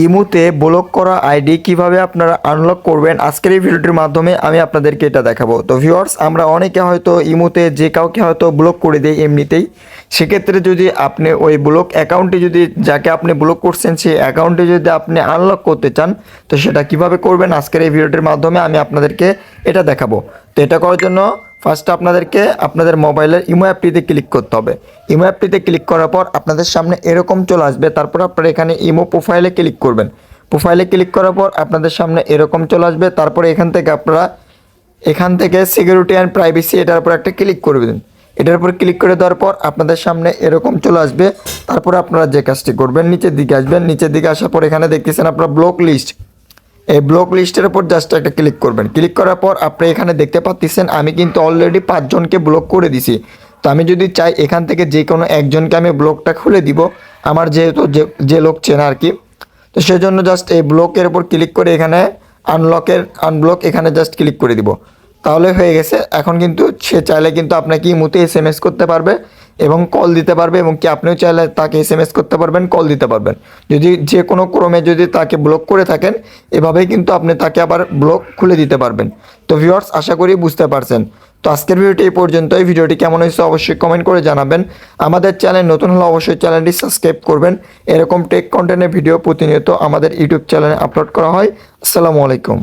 ইমোতে ব্লক করা আইডি কিভাবে আপনারা আনলক করবেন আজকের এই ভিডিওটির মাধ্যমে আমি আপনাদেরকে এটা দেখাবো। তো ভিউয়ার্স, আমরা অনেকে হয়তো ইমোতে যে কাউকে হয়তো ব্লক করে দেই এমনিতেই। সেক্ষেত্রে যদি আপনি ওই ব্লক অ্যাকাউন্টে যদি যাকে আপনি ব্লক করছেন সেই অ্যাকাউন্টে যদি আপনি আনলক করতে চান, তো সেটা কিভাবে করবেন আজকের এই ভিডিওটির মাধ্যমে আমি আপনাদেরকে এটা দেখাবো। তো এটা করার জন্য ফার্স্ট আপনাদেরকে আপনাদের মোবাইলের ইমো অ্যাপটিতে ক্লিক করতে হবে। ইমো অ্যাপটিতে ক্লিক করার পর আপনাদের সামনে এরকম চলে আসবে। তারপর আপনারা এখানে ইমো প্রোফাইলে ক্লিক করবেন। প্রোফাইলে ক্লিক করার পর আপনাদের সামনে এরকম চলে আসবে। তারপরে এখান থেকে সিকিউরিটি অ্যান্ড প্রাইভেসি এটার উপর একটা ক্লিক করবেন। এটার উপর ক্লিক করে দেওয়ার পর আপনাদের সামনে এরকম চলে আসবে। তারপরে আপনারা যে কাজটি করবেন, নিচের দিকে আসবেন। নিচের দিকে আসার পর এখানে দেখতেছেন আপনার ব্লক লিস্ট। এই ব্লক লিস্টের উপর জাস্ট একটা ক্লিক করবেন। ক্লিক করার পর আপনি এখানে দেখতে পাচ্ছেন আমি কিন্তু অলরেডি 5 জনকে ব্লক করে দিছি। তো আমি যদি চাই এখান থেকে যে কোনো একজনকে আমি ব্লকটা খুলে দিব, আমার যেহেতু যে লোক চেনা আর কি। তো সেজন্য জাস্ট এই ব্লকের উপর ক্লিক করে এখানে আনব্লক এখানে জাস্ট ক্লিক করে দিব। তাহলে হয়ে গেছে। এখন কিন্তু সে চাইলে কিন্তু আপনাকে ইমোতে SMS করতে পারবে এবং কল দিতে পারবে, এবং কি আপনিও চাইলে তাকে SMS করতে পারবেন, কল দিতে পারবেন। যদি যে কোনো ক্রমে যদি তাকে ব্লক করে থাকেন, এভাবেই কিন্তু আপনি তাকে আবার ব্লক খুলে দিতে পারবেন। তো ভিউয়ার্স, আশা করি বুঝতে পারছেন। তো আজকের ভিডিওটি এই পর্যন্ত। এই ভিডিওটি কেমন হয়েছে অবশ্যই কমেন্ট করে জানাবেন। আমাদের চ্যানেল নতুন হলে অবশ্যই চ্যানেলটি সাবস্ক্রাইব করবেন। এরকম টেক কন্টেন্টের ভিডিও প্রতিনিয়ত আমাদের ইউটিউব চ্যানেলে আপলোড করা হয়। আসসালামু আলাইকুম।